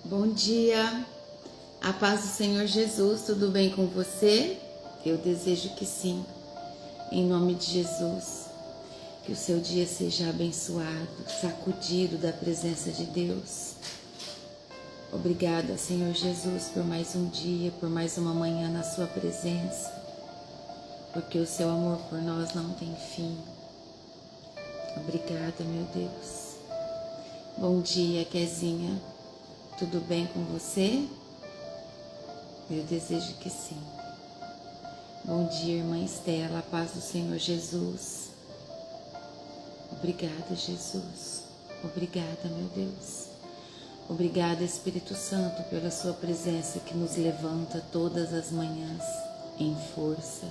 Bom dia, a paz do Senhor Jesus, tudo bem com você? Eu desejo que sim, em nome de Jesus, que o seu dia seja abençoado, sacudido da presença de Deus. Obrigada, Senhor Jesus, por mais um dia, por mais uma manhã na sua presença, porque o seu amor por nós não tem fim. Obrigada, meu Deus. Bom dia, Kezinha. Tudo bem com você? Eu desejo que sim. Bom dia, irmã Estela, a paz do Senhor Jesus. Obrigada, Jesus. Obrigada, meu Deus. Obrigada, Espírito Santo, pela sua presença que nos levanta todas as manhãs em força,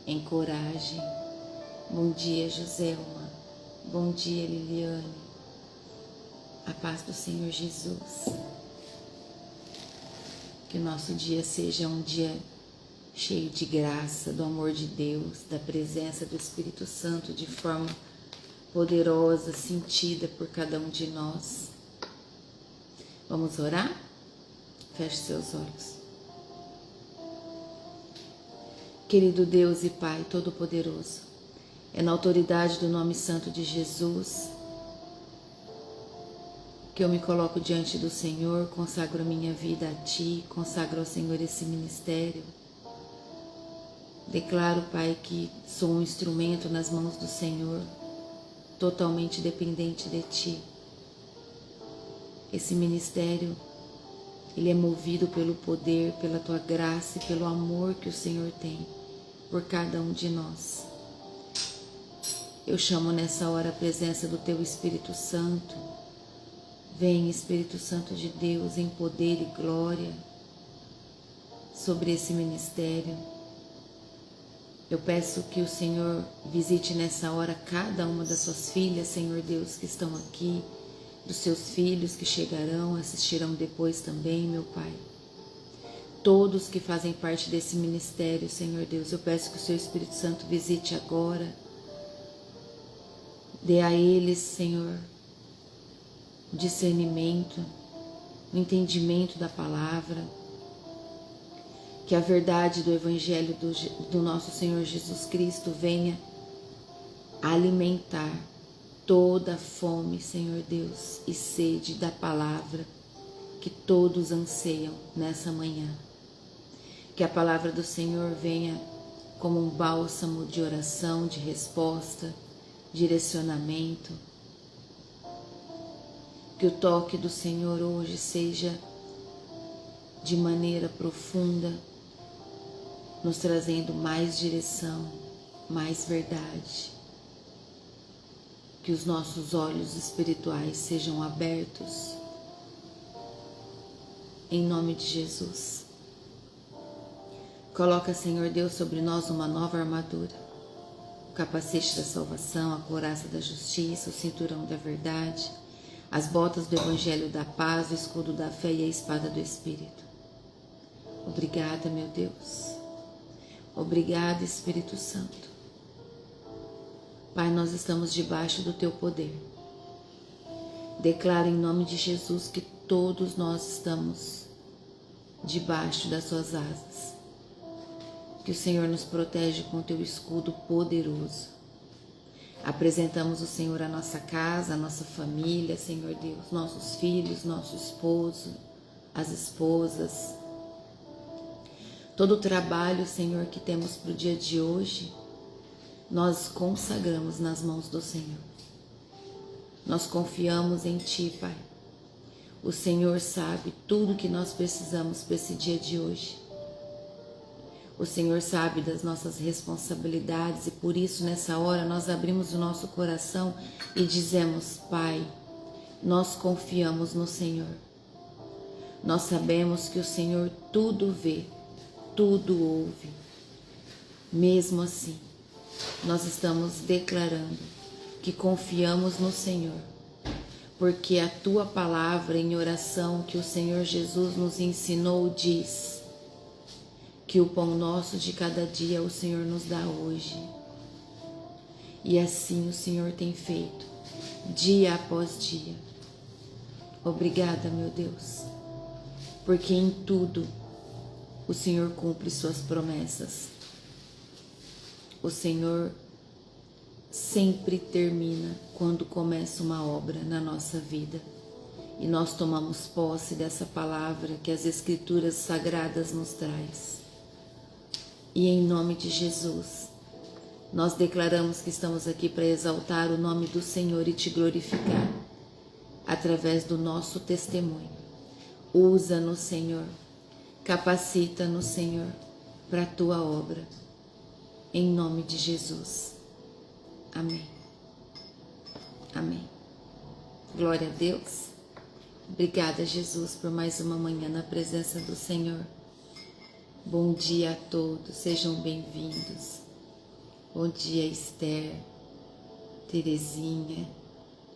em coragem. Bom dia, Joselma. Bom dia, Liliane. A paz do Senhor Jesus. Que o nosso dia seja um dia cheio de graça, do amor de Deus, da presença do Espírito Santo de forma poderosa, sentida por cada um de nós. Vamos orar? Feche seus olhos. Querido Deus e Pai Todo-Poderoso, é na autoridade do nome santo de Jesus que eu me coloco diante do Senhor, consagro a minha vida a Ti, consagro ao Senhor esse ministério. Declaro, Pai, que sou um instrumento nas mãos do Senhor, totalmente dependente de Ti. Esse ministério, ele é movido pelo poder, pela Tua graça e pelo amor que o Senhor tem por cada um de nós. Eu chamo nessa hora a presença do Teu Espírito Santo. Vem, Espírito Santo de Deus, em poder e glória sobre esse ministério. Eu peço que o Senhor visite nessa hora cada uma das suas filhas, Senhor Deus, que estão aqui, dos seus filhos que chegarão, assistirão depois também, meu Pai. Todos que fazem parte desse ministério, Senhor Deus, eu peço que o seu Espírito Santo visite agora. Dê a eles, Senhor, o discernimento, o entendimento da palavra, que a verdade do Evangelho do nosso Senhor Jesus Cristo venha alimentar toda a fome, Senhor Deus, e sede da palavra que todos anseiam nessa manhã. Que a palavra do Senhor venha como um bálsamo de oração, de resposta, direcionamento. Que o toque do Senhor hoje seja de maneira profunda, nos trazendo mais direção, mais verdade. Que os nossos olhos espirituais sejam abertos, em nome de Jesus. Coloca, Senhor Deus, sobre nós uma nova armadura, o capacete da salvação, a couraça da justiça, o cinturão da verdade, as botas do Evangelho da paz, o escudo da fé e a espada do Espírito. Obrigada, meu Deus. Obrigada, Espírito Santo. Pai, nós estamos debaixo do Teu poder. Declaro em nome de Jesus que todos nós estamos debaixo das Suas asas. Que o Senhor nos protege com Teu escudo poderoso. Apresentamos o Senhor a nossa casa, a nossa família, Senhor Deus, nossos filhos, nosso esposo, as esposas. Todo o trabalho, Senhor, que temos para o dia de hoje, nós consagramos nas mãos do Senhor. Nós confiamos em Ti, Pai. O Senhor sabe tudo que nós precisamos para esse dia de hoje. O Senhor sabe das nossas responsabilidades e por isso nessa hora nós abrimos o nosso coração e dizemos: Pai, nós confiamos no Senhor. Nós sabemos que o Senhor tudo vê, tudo ouve. Mesmo assim, nós estamos declarando que confiamos no Senhor, porque a Tua palavra em oração que o Senhor Jesus nos ensinou diz que o pão nosso de cada dia o Senhor nos dá hoje. E assim o Senhor tem feito, dia após dia. Obrigada, meu Deus. porque em tudo o Senhor cumpre suas promessas. O Senhor sempre termina quando começa uma obra na nossa vida. E nós tomamos posse dessa palavra que as Escrituras Sagradas nos traz. E em nome de Jesus, nós declaramos que estamos aqui para exaltar o nome do Senhor e te glorificar através do nosso testemunho. Usa-nos, Senhor, capacita-nos, Senhor, para a tua obra. Em nome de Jesus. Amém. Amém. Glória a Deus. Obrigada, Jesus, por mais uma manhã na presença do Senhor. Bom dia a todos, sejam bem-vindos. Bom dia, Esther, Terezinha,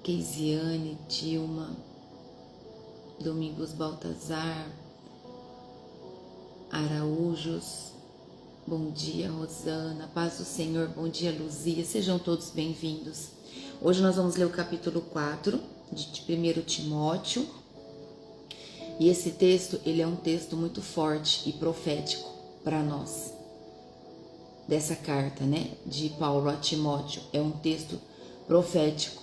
Keisiane, Dilma, Domingos Baltazar, Araújos. Bom dia, Rosana, paz do Senhor, bom dia, Luzia, sejam todos bem-vindos. Hoje nós vamos ler o capítulo 4 de 1 Timóteo, e esse texto, ele é um texto muito forte e profético para nós, dessa carta, né, de Paulo a Timóteo. É um texto profético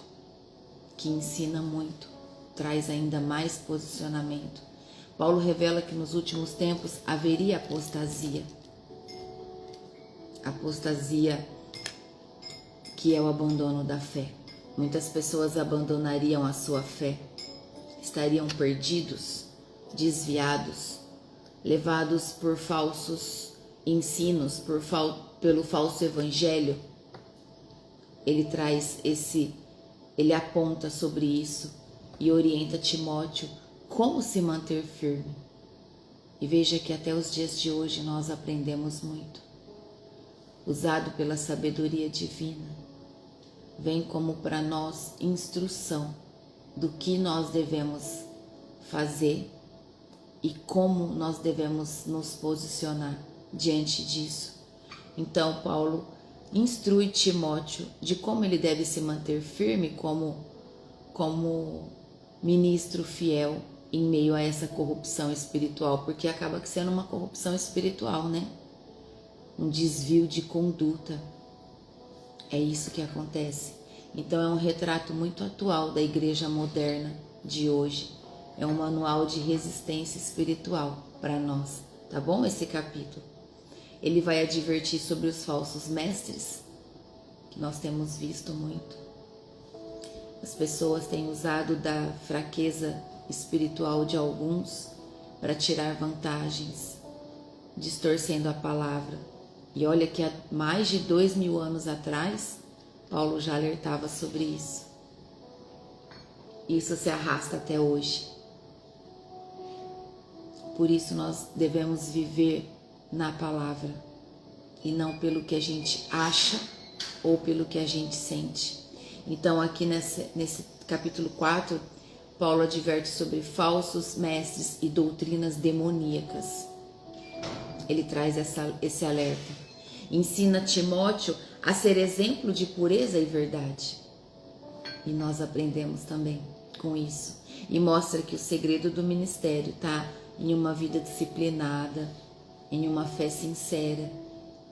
que ensina muito, traz ainda mais posicionamento. Paulo revela que nos últimos tempos haveria apostasia. Apostasia que é o abandono da fé. Muitas pessoas abandonariam a sua fé, estariam perdidos, desviados, levados por falsos ensinos, pelo falso evangelho. Ele aponta sobre isso e orienta Timóteo como se manter firme. E veja que até os dias de hoje nós aprendemos muito. Usado pela sabedoria divina, vem como para nós instrução do que nós devemos fazer e como nós devemos nos posicionar diante disso. Então Paulo instrui Timóteo de como ele deve se manter firme como ministro fiel em meio a essa corrupção espiritual, porque acaba sendo uma corrupção espiritual, né? Um desvio de conduta. É isso que acontece. Então é um retrato muito atual da igreja moderna de hoje. É um manual de resistência espiritual para nós, tá bom? Esse capítulo. Ele vai advertir sobre os falsos mestres, que nós temos visto muito. As pessoas têm usado da fraqueza espiritual de alguns para tirar vantagens, distorcendo a palavra. E olha que há mais de 2000 anos atrás, Paulo já alertava sobre isso. Isso se arrasta até hoje. Por isso nós devemos viver na palavra e não pelo que a gente acha ou pelo que a gente sente. Então aqui nesse capítulo 4, Paulo adverte sobre falsos mestres e doutrinas demoníacas. Ele traz esse alerta. Ensina Timóteo a ser exemplo de pureza e verdade. E nós aprendemos também com isso. E mostra que o segredo do ministério está em uma vida disciplinada, em uma fé sincera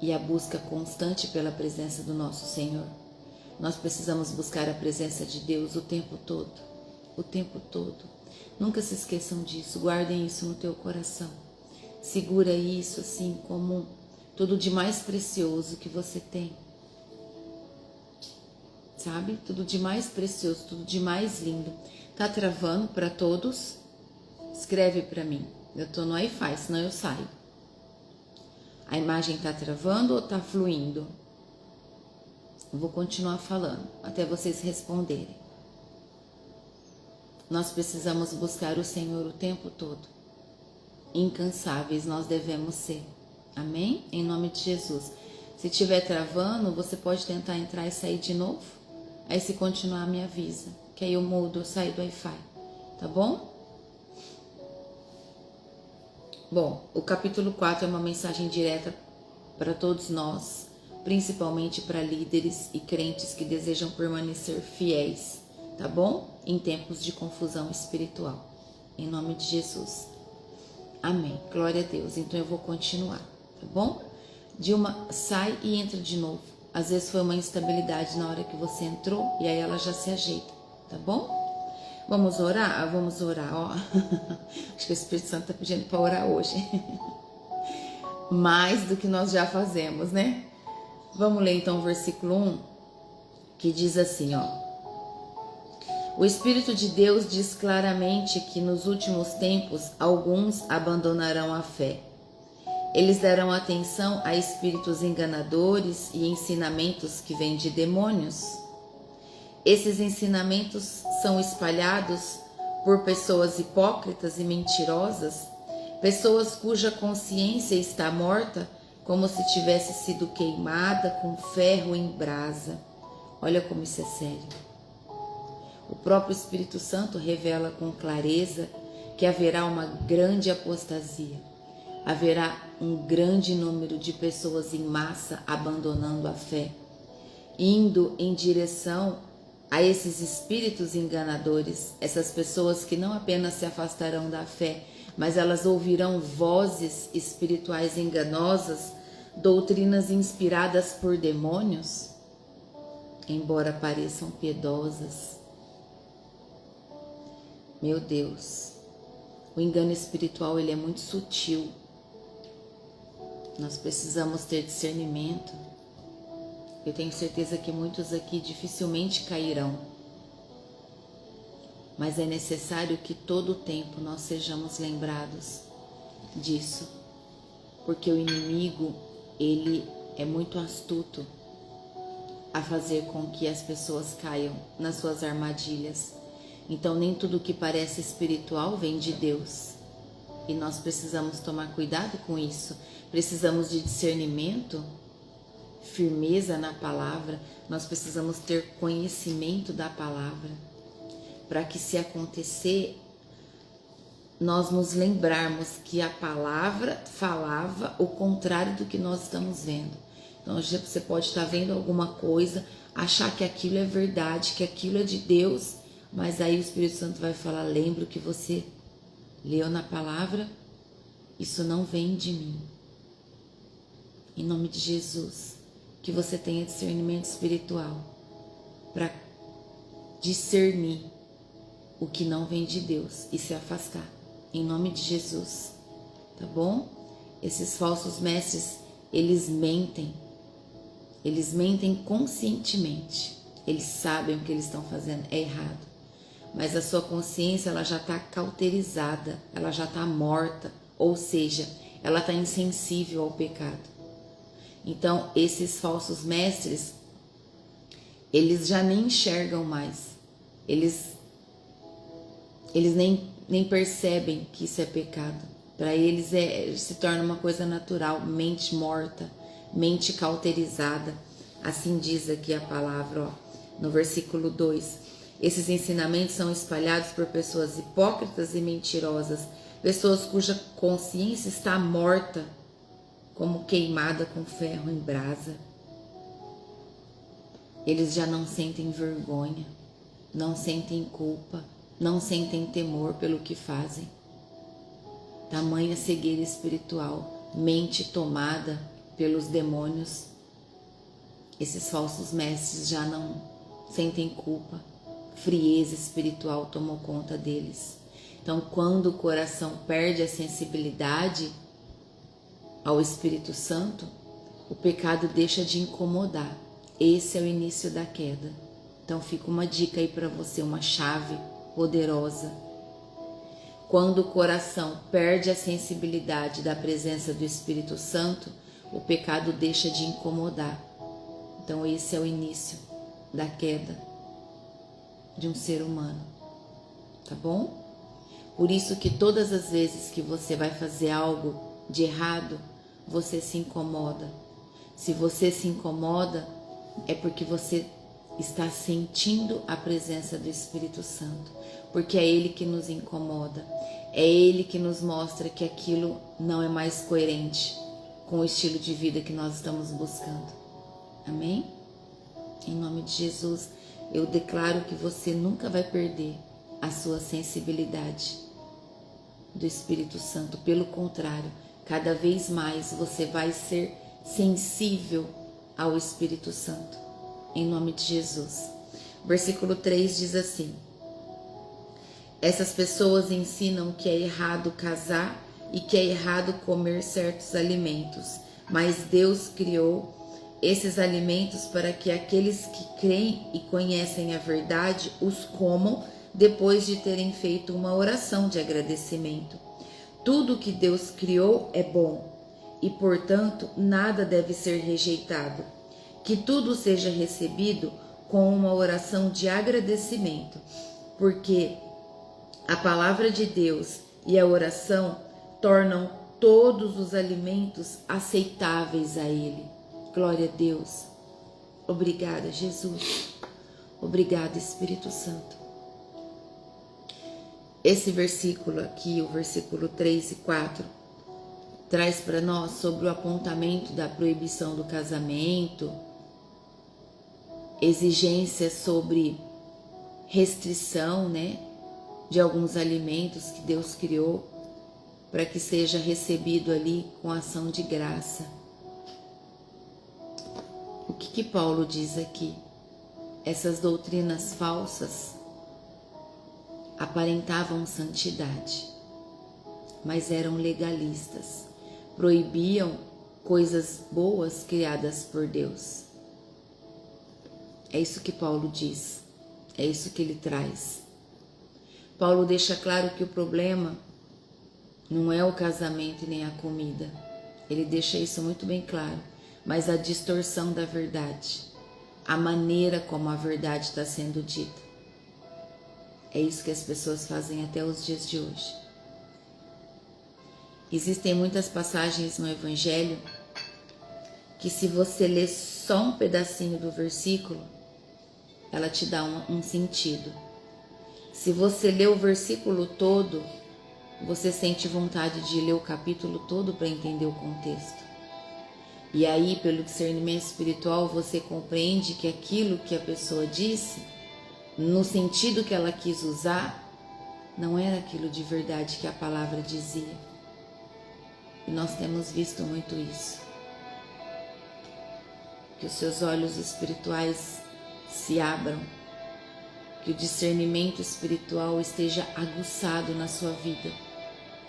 e a busca constante pela presença do nosso Senhor. Nós precisamos buscar a presença de Deus o tempo todo. O tempo todo. Nunca se esqueçam disso. Guardem isso no teu coração. Segura isso assim como tudo de mais precioso que você tem. Sabe? Tudo de mais precioso, tudo de mais lindo. Tá travando para todos? Escreve para mim. Eu tô no Wi-Fi, senão eu saio. A imagem tá travando ou tá fluindo? Eu vou continuar falando até vocês responderem. Nós precisamos buscar o Senhor o tempo todo. Incansáveis nós devemos ser. Amém? Em nome de Jesus. Se estiver travando, você pode tentar entrar e sair de novo. Aí se continuar, me avisa. Que aí eu mudo, eu saio do Wi-Fi. Tá bom? Bom, o capítulo 4 é uma mensagem direta para todos nós, principalmente para líderes e crentes que desejam permanecer fiéis, tá bom? Em tempos de confusão espiritual. Em nome de Jesus. Amém. Glória a Deus. Então eu vou continuar, tá bom? Dilma, sai e entra de novo. Às vezes foi uma instabilidade na hora que você entrou e aí ela já se ajeita, tá bom? Vamos orar? Vamos orar, ó. Acho que o Espírito Santo tá pedindo para orar hoje. Mais do que nós já fazemos, né? Vamos ler então o versículo 1, que diz assim, ó. O Espírito de Deus diz claramente que nos últimos tempos alguns abandonarão a fé. Eles darão atenção a espíritos enganadores e ensinamentos que vêm de demônios. Esses ensinamentos são espalhados por pessoas hipócritas e mentirosas, pessoas cuja consciência está morta como se tivesse sido queimada com ferro em brasa. Olha como isso é sério. O próprio Espírito Santo revela com clareza que haverá uma grande apostasia. Haverá um grande número de pessoas em massa abandonando a fé, indo em direção a esses espíritos enganadores, essas pessoas que não apenas se afastarão da fé, mas elas ouvirão vozes espirituais enganosas, doutrinas inspiradas por demônios, embora pareçam piedosas. Meu Deus, o engano espiritual ele é muito sutil. Nós precisamos ter discernimento. Eu tenho certeza que muitos aqui dificilmente cairão. Mas é necessário que todo o tempo nós sejamos lembrados disso. Porque o inimigo, ele é muito astuto a fazer com que as pessoas caiam nas suas armadilhas. Então nem tudo que parece espiritual vem de Deus. E nós precisamos tomar cuidado com isso. Precisamos de discernimento, firmeza na palavra. Nós precisamos ter conhecimento da palavra. Para que se acontecer, nós nos lembrarmos que a palavra falava o contrário do que nós estamos vendo. Então você pode estar vendo alguma coisa, achar que aquilo é verdade, que aquilo é de Deus, mas aí o Espírito Santo vai falar, lembra o que você leu na palavra? Isso não vem de mim. Em nome de Jesus, que você tenha discernimento espiritual para discernir o que não vem de Deus e se afastar. Em nome de Jesus, tá bom? Esses falsos mestres, eles mentem conscientemente. Eles sabem o que eles estão fazendo é errado. Mas a sua consciência ela já está cauterizada, ela já está morta, ou seja, ela está insensível ao pecado. Então, esses falsos mestres, eles já nem enxergam mais, eles nem percebem que isso é pecado. Para eles se torna uma coisa natural, mente morta, mente cauterizada. Assim diz aqui a palavra, ó, no versículo 2. Esses ensinamentos são espalhados por pessoas hipócritas e mentirosas, pessoas cuja consciência está morta, como queimada com ferro em brasa. Eles já não sentem vergonha, não sentem culpa, não sentem temor pelo que fazem. Tamanha cegueira espiritual, mente tomada pelos demônios. Esses falsos mestres já não sentem culpa. Frieza espiritual tomou conta deles. Então, quando o coração perde a sensibilidade ao Espírito Santo, o pecado deixa de incomodar. Esse é o início da queda. Então, fica uma dica aí para você, uma chave poderosa. Quando o coração perde a sensibilidade da presença do Espírito Santo, o pecado deixa de incomodar. Então, esse é o início da queda de um ser humano, tá bom? Por isso que todas as vezes que você vai fazer algo de errado, você se incomoda. Se você se incomoda, é porque você está sentindo a presença do Espírito Santo, porque é Ele que nos incomoda, é Ele que nos mostra que aquilo não é mais coerente com o estilo de vida que nós estamos buscando. Amém? Em nome de Jesus, eu declaro que você nunca vai perder a sua sensibilidade. do Espírito Santo. Pelo contrário, cada vez mais você vai ser sensível ao Espírito Santo, em nome de Jesus. Versículo 3 diz assim: essas pessoas ensinam que é errado casar e que é errado comer certos alimentos, mas Deus criou esses alimentos para que aqueles que creem e conhecem a verdade os comam depois de terem feito uma oração de agradecimento. Tudo que Deus criou é bom e, portanto, nada deve ser rejeitado. Que tudo seja recebido com uma oração de agradecimento, porque a palavra de Deus e a oração tornam todos os alimentos aceitáveis a Ele. Glória a Deus. Obrigada, Jesus. Obrigada, Espírito Santo. Esse versículo aqui, o versículo 3 e 4, traz para nós sobre o apontamento da proibição do casamento, exigências sobre restrição, de alguns alimentos que Deus criou para que seja recebido ali com ação de graça. O que Paulo diz aqui? Essas doutrinas falsas aparentavam santidade, mas eram legalistas, proibiam coisas boas criadas por Deus. É isso que Paulo diz, é isso que ele traz. Paulo deixa claro que o problema não é o casamento e nem a comida. Ele deixa isso muito bem claro, mas a distorção da verdade, a maneira como a verdade está sendo dita. É isso que as pessoas fazem até os dias de hoje. Existem muitas passagens no Evangelho que, se você ler só um pedacinho do versículo, ela te dá um sentido. Se você ler o versículo todo, você sente vontade de ler o capítulo todo para entender o contexto. E aí, pelo discernimento espiritual, você compreende que aquilo que a pessoa disse, no sentido que ela quis usar, não era aquilo de verdade que a palavra dizia. E nós temos visto muito isso. Que os seus olhos espirituais se abram, que o discernimento espiritual esteja aguçado na sua vida.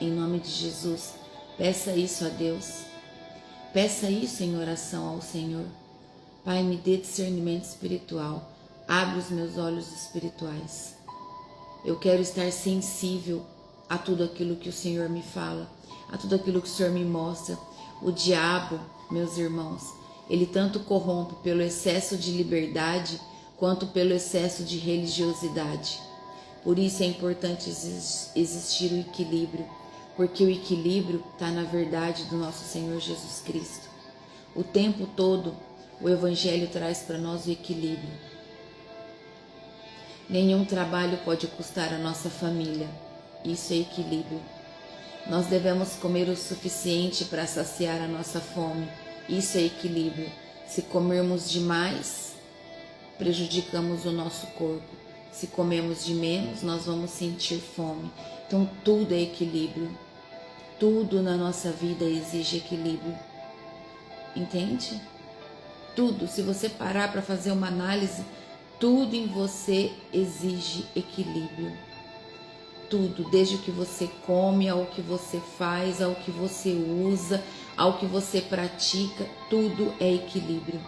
Em nome de Jesus, peça isso a Deus. Peça isso em oração ao Senhor. Pai, me dê discernimento espiritual. Abre os meus olhos espirituais. Eu quero estar sensível a tudo aquilo que o Senhor me fala, a tudo aquilo que o Senhor me mostra. O diabo, meus irmãos, ele tanto corrompe pelo excesso de liberdade quanto pelo excesso de religiosidade. Por isso é importante existir o equilíbrio, porque o equilíbrio está na verdade do nosso Senhor Jesus Cristo. O tempo todo o Evangelho traz para nós o equilíbrio. Nenhum trabalho pode custar a nossa família. Isso é equilíbrio. Nós devemos comer o suficiente para saciar a nossa fome. Isso é equilíbrio. Se comermos demais, prejudicamos o nosso corpo. Se comemos de menos, nós vamos sentir fome. Então tudo é equilíbrio. Tudo na nossa vida exige equilíbrio. Entende? Tudo. Se você parar para fazer uma análise, tudo em você exige equilíbrio. Tudo, desde o que você come, ao que você faz, ao que você usa, ao que você pratica, tudo é equilíbrio.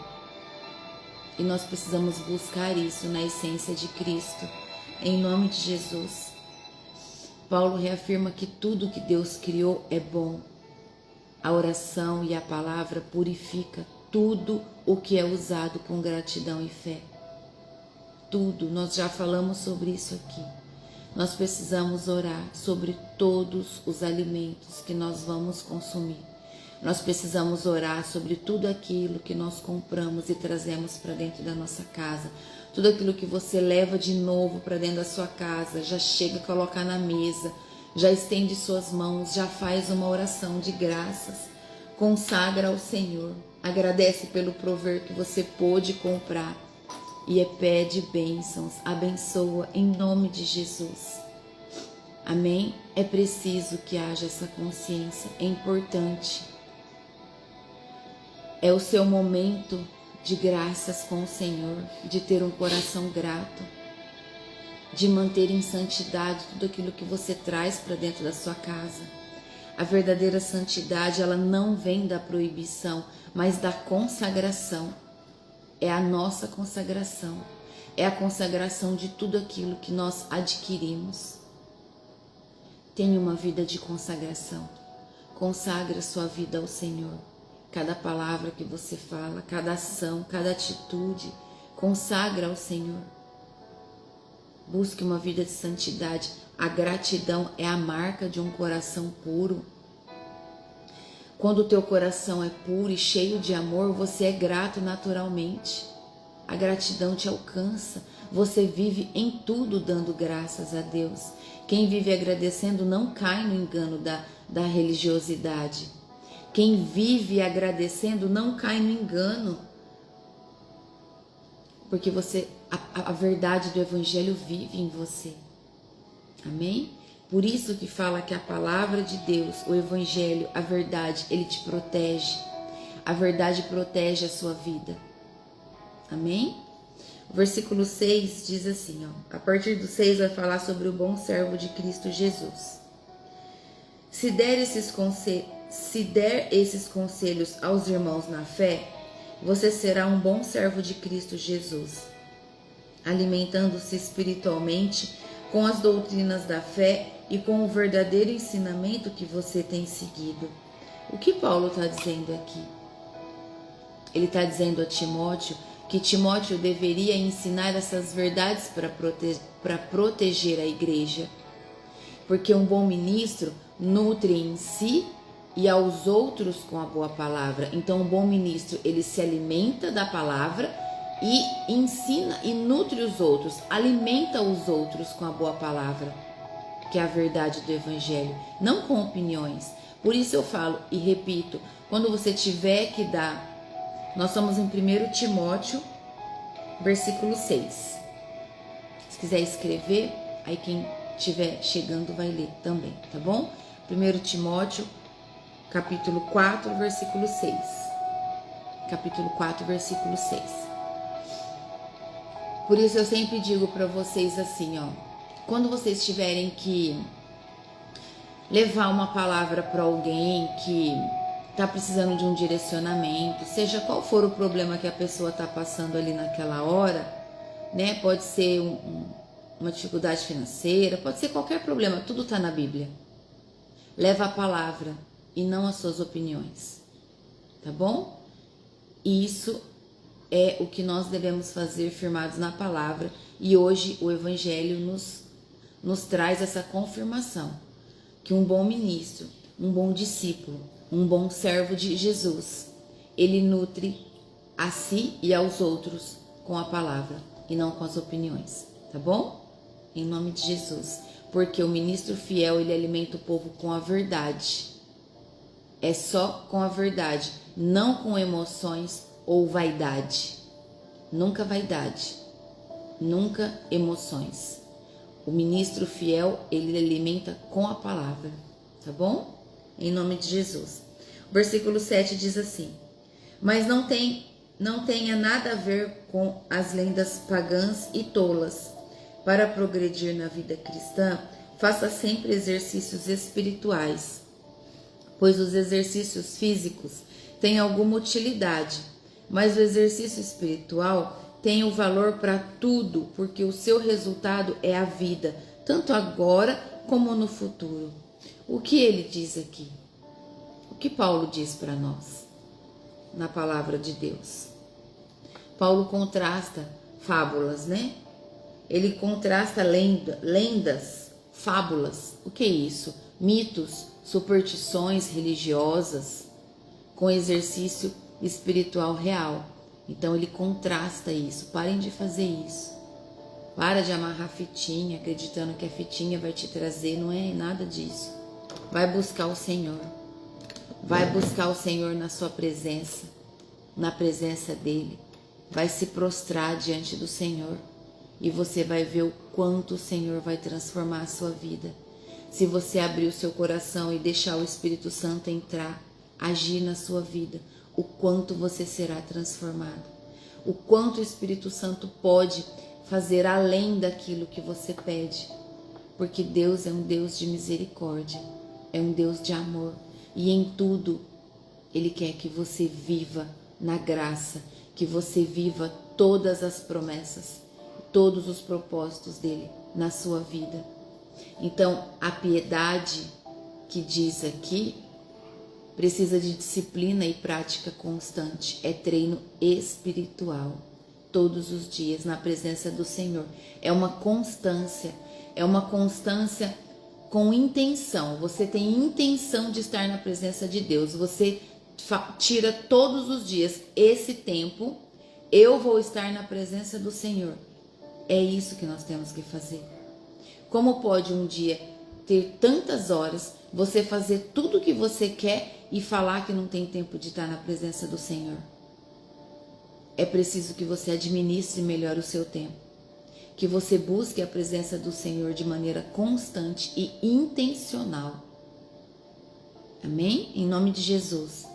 E nós precisamos buscar isso na essência de Cristo, em nome de Jesus. Paulo reafirma que tudo que Deus criou é bom. A oração e a palavra purifica tudo o que é usado com gratidão e fé. Tudo, nós já falamos sobre isso aqui. Nós precisamos orar sobre todos os alimentos que nós vamos consumir. Nós precisamos orar sobre tudo aquilo que nós compramos e trazemos para dentro da nossa casa. Tudo aquilo que você leva de novo para dentro da sua casa, já chega a colocar na mesa, já estende suas mãos, já faz uma oração de graças, consagra ao Senhor, agradece pelo prover que você pôde comprar e pede bênçãos, abençoa em nome de Jesus. Amém? É preciso que haja essa consciência, é importante. É o seu momento de graças com o Senhor, de ter um coração grato, de manter em santidade tudo aquilo que você traz para dentro da sua casa. A verdadeira santidade, ela não vem da proibição, mas da consagração. É a nossa consagração, é a consagração de tudo aquilo que nós adquirimos. Tenha uma vida de consagração, consagra sua vida ao Senhor. Cada palavra que você fala, cada ação, cada atitude, consagra ao Senhor. Busque uma vida de santidade. A gratidão é a marca de um coração puro. Quando o teu coração é puro e cheio de amor, você é grato naturalmente. A gratidão te alcança. Você vive em tudo dando graças a Deus. Quem vive agradecendo não cai no engano da religiosidade. Quem vive agradecendo não cai no engano. Porque a verdade do Evangelho vive em você. Amém? Por isso que fala que a palavra de Deus, o Evangelho, a verdade, ele te protege. A verdade protege a sua vida. Amém? O versículo 6 diz assim, ó, a partir do 6 vai falar sobre o bom servo de Cristo Jesus. Se der esses conselhos aos irmãos na fé, você será um bom servo de Cristo Jesus, alimentando-se espiritualmente com as doutrinas da fé e com o verdadeiro ensinamento que você tem seguido. O que Paulo está dizendo aqui? Ele está dizendo a Timóteo que Timóteo deveria ensinar essas verdades para proteger a igreja. Porque um bom ministro nutre em si e aos outros com a boa palavra. Então, um bom ministro, ele se alimenta da palavra e ensina e nutre os outros, alimenta os outros com a boa palavra, que é a verdade do Evangelho, não com opiniões. Por isso eu falo e repito, quando você tiver que dar, nós estamos em 1 Timóteo, versículo 6. Se quiser escrever, aí quem estiver chegando vai ler também, tá bom? 1 Timóteo, capítulo 4, versículo 6. Capítulo 4, versículo 6. Por isso eu sempre digo para vocês assim, ó, quando vocês tiverem que levar uma palavra para alguém que está precisando de um direcionamento, seja qual for o problema que a pessoa está passando ali naquela hora, né? Pode ser uma dificuldade financeira, pode ser qualquer problema, tudo está na Bíblia. Leva a palavra e não as suas opiniões, tá bom? E isso é o que nós devemos fazer firmados na palavra, e hoje o Evangelho nos traz essa confirmação, que um bom ministro, um bom discípulo, um bom servo de Jesus, ele nutre a si e aos outros com a palavra e não com as opiniões, tá bom? Em nome de Jesus, porque o ministro fiel, ele alimenta o povo com a verdade, é só com a verdade, não com emoções ou vaidade, nunca vaidade, nunca emoções. O ministro fiel, ele alimenta com a palavra, tá bom? Em nome de Jesus. O versículo 7 diz assim: mas não tenha nada a ver com as lendas pagãs e tolas. Para progredir na vida cristã, faça sempre exercícios espirituais, pois os exercícios físicos têm alguma utilidade, mas o exercício espiritual tem o valor para tudo, porque o seu resultado é a vida, tanto agora como no futuro. O que ele diz aqui? O que Paulo diz para nós na palavra de Deus? Paulo contrasta fábulas, né? Ele contrasta lendas, fábulas. O que é isso? Mitos, superstições religiosas com exercício espiritual real. Então ele contrasta isso. Parem de fazer isso. Para de amarrar fitinha, acreditando que a fitinha vai te trazer. Não é nada disso. Vai buscar o Senhor. Vai buscar o Senhor na sua presença, na presença dele. Vai se prostrar diante do Senhor e você vai ver o quanto o Senhor vai transformar a sua vida. se você abrir o seu coração e deixar o Espírito Santo entrar, agir na sua vida, o quanto você será transformado, o quanto o Espírito Santo pode fazer além daquilo que você pede, porque Deus é um Deus de misericórdia, é um Deus de amor, e em tudo Ele quer que você viva na graça, que você viva todas as promessas, todos os propósitos dele na sua vida. Então, a piedade que diz aqui precisa de disciplina e prática constante, é treino espiritual, todos os dias na presença do Senhor. É uma constância com intenção. Você tem intenção de estar na presença de Deus, você tira todos os dias esse tempo, eu vou estar na presença do Senhor. É isso que nós temos que fazer. Como pode um dia ter tantas horas, você fazer tudo o que você quer e falar que não tem tempo de estar na presença do Senhor? É preciso que você administre melhor o seu tempo, que você busque a presença do Senhor de maneira constante e intencional. Amém? Em nome de Jesus.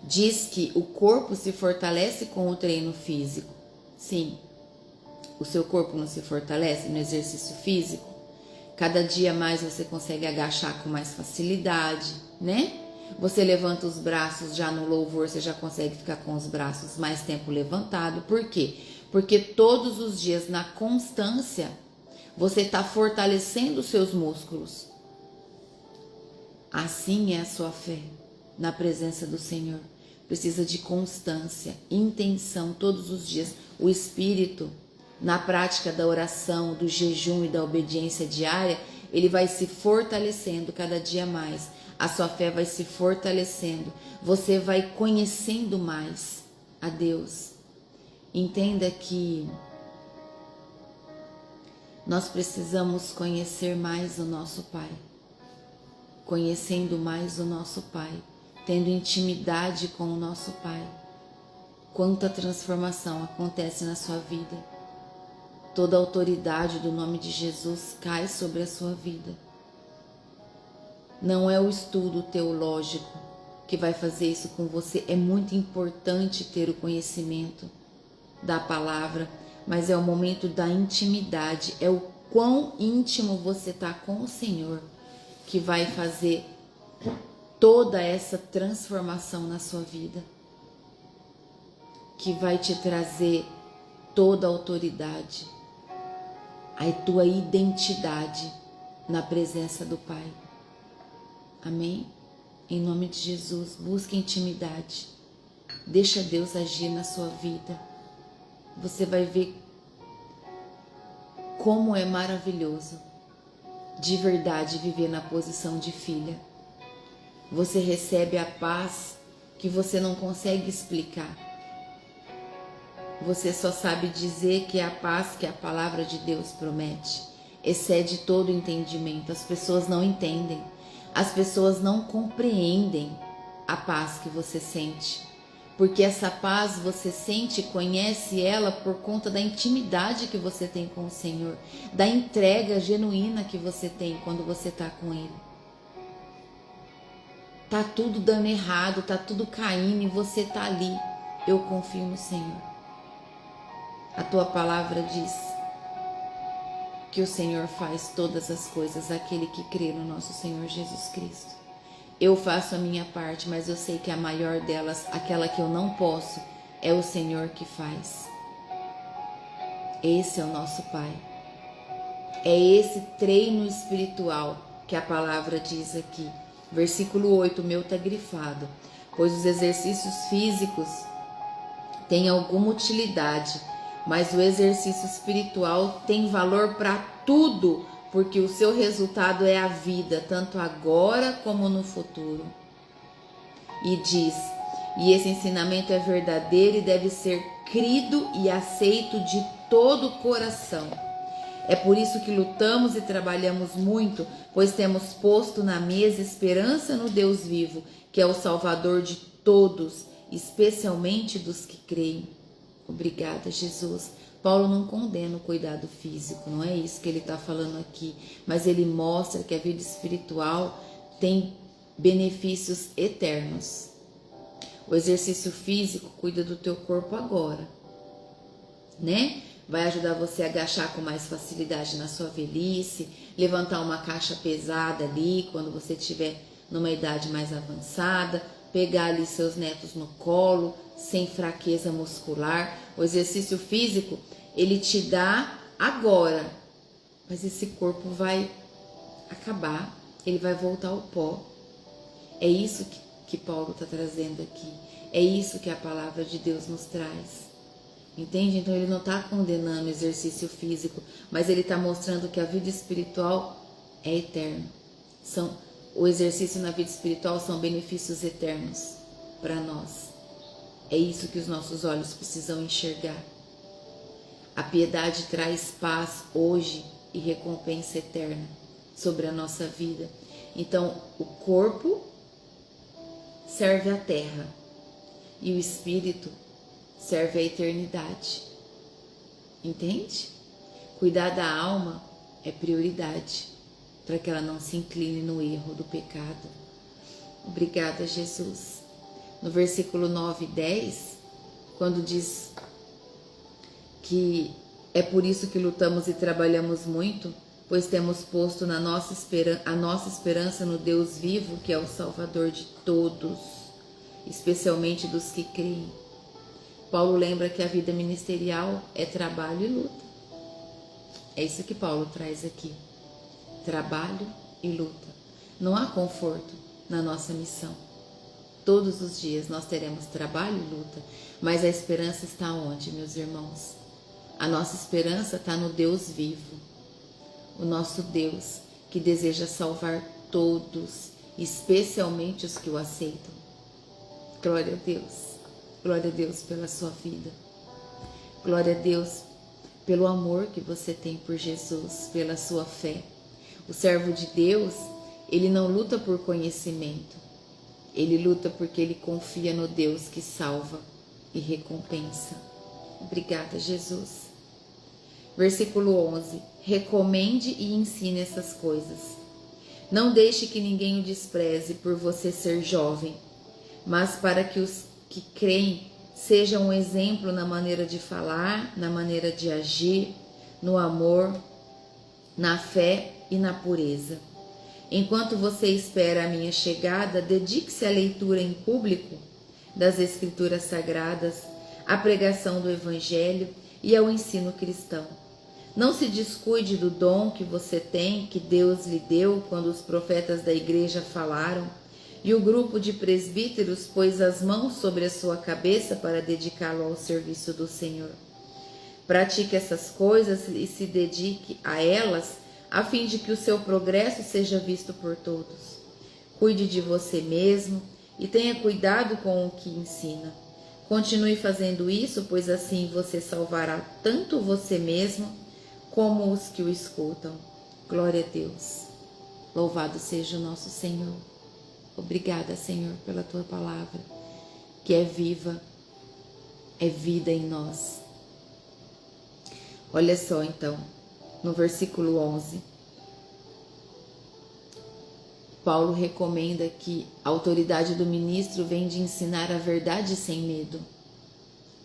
Diz que o corpo se fortalece com o treino físico. Sim, o seu corpo não se fortalece no exercício físico? Cada dia mais você consegue agachar com mais facilidade, né? Você levanta os braços já no louvor, você já consegue ficar com os braços mais tempo levantado. Por quê? Porque todos os dias, na constância, você está fortalecendo os seus músculos. Assim é a sua fé na presença do Senhor. Precisa de constância, intenção todos os dias. O Espírito, na prática da oração, do jejum e da obediência diária, ele vai se fortalecendo cada dia mais. A sua fé vai se fortalecendo. Você vai conhecendo mais a Deus. Entenda que nós precisamos conhecer mais o nosso Pai. Conhecendo mais o nosso Pai, tendo intimidade com o nosso Pai. Quanta transformação acontece na sua vida. Toda a autoridade do nome de Jesus cai sobre a sua vida. Não é o estudo teológico que vai fazer isso com você. É muito importante ter o conhecimento da palavra, mas é o momento da intimidade. É o quão íntimo você está com o Senhor que vai fazer toda essa transformação na sua vida, que vai te trazer toda a autoridade, a tua identidade na presença do Pai. Amém? Em nome de Jesus, busque intimidade. Deixa Deus agir na sua vida. Você vai ver como é maravilhoso de verdade viver na posição de filha. Você recebe a paz que você não consegue explicar. Você só sabe dizer que é a paz que a palavra de Deus promete. Excede todo entendimento. As pessoas não entendem. As pessoas não compreendem a paz que você sente. Porque essa paz você sente e conhece ela por conta da intimidade que você tem com o Senhor. Da entrega genuína que você tem quando você está com Ele. Tá tudo dando errado, tá tudo caindo e você tá ali. Eu confio no Senhor. A tua palavra diz que o Senhor faz todas as coisas àquele que crê no nosso Senhor Jesus Cristo. Eu faço a minha parte, mas eu sei que a maior delas, aquela que eu não posso, é o Senhor que faz. Esse é o nosso Pai. É esse treino espiritual que a palavra diz aqui. Versículo 8, o meu está grifado. Pois os exercícios físicos têm alguma utilidade, mas o exercício espiritual tem valor para tudo, porque o seu resultado é a vida, tanto agora como no futuro. E diz, e esse ensinamento é verdadeiro e deve ser crido e aceito de todo o coração. É por isso que lutamos e trabalhamos muito, pois temos posto na mesa esperança no Deus vivo, que é o Salvador de todos, especialmente dos que creem. Obrigada, Jesus. Paulo não condena o cuidado físico, não é isso que ele está falando aqui, mas ele mostra que a vida espiritual tem benefícios eternos. O exercício físico cuida do teu corpo agora, né? Vai ajudar você a agachar com mais facilidade na sua velhice, levantar uma caixa pesada ali quando você estiver numa idade mais avançada, pegar ali seus netos no colo, sem fraqueza muscular. O exercício físico, ele te dá agora, mas esse corpo vai acabar, ele vai voltar ao pó. É isso que Paulo está trazendo aqui, é isso que a palavra de Deus nos traz. Entende? Então ele não está condenando o exercício físico, mas ele está mostrando que a vida espiritual é eterna. O exercício na vida espiritual são benefícios eternos para nós. É isso que os nossos olhos precisam enxergar. A piedade traz paz hoje e recompensa eterna sobre a nossa vida. Então o corpo serve à terra e o espírito serve à eternidade. Entende? Cuidar da alma é prioridade para que ela não se incline no erro do pecado. Obrigada, Jesus. No versículo 9 e 10, quando diz que é por isso que lutamos e trabalhamos muito, pois temos posto a nossa esperança no Deus vivo, que é o Salvador de todos, especialmente dos que creem. Paulo lembra que a vida ministerial é trabalho e luta. É isso que Paulo traz aqui. Trabalho e luta. Não há conforto na nossa missão. Todos os dias nós teremos trabalho e luta. Mas a esperança está onde, meus irmãos? A nossa esperança está no Deus vivo. O nosso Deus que deseja salvar todos, especialmente os que o aceitam. Glória a Deus. Glória a Deus pela sua vida. Glória a Deus pelo amor que você tem por Jesus, pela sua fé. O servo de Deus, ele não luta por conhecimento. Ele luta porque ele confia no Deus que salva e recompensa. Obrigada, Jesus. Versículo 11. Recomende e ensine essas coisas. Não deixe que ninguém o despreze por você ser jovem, mas para que os que creem sejam um exemplo na maneira de falar, na maneira de agir, no amor, na fé e na pureza. Enquanto você espera a minha chegada, dedique-se à leitura em público das Escrituras Sagradas, à pregação do Evangelho e ao ensino cristão. Não se descuide do dom que você tem, que Deus lhe deu quando os profetas da igreja falaram, e o grupo de presbíteros pôs as mãos sobre a sua cabeça para dedicá-lo ao serviço do Senhor. Pratique essas coisas e se dedique a elas, a fim de que o seu progresso seja visto por todos. Cuide de você mesmo e tenha cuidado com o que ensina. Continue fazendo isso, pois assim você salvará tanto você mesmo como os que o escutam. Glória a Deus. Louvado seja o nosso Senhor. Obrigada, Senhor, pela tua palavra, que é viva, é vida em nós. Olha só, então, no versículo 11, Paulo recomenda que a autoridade do ministro vem de ensinar a verdade sem medo.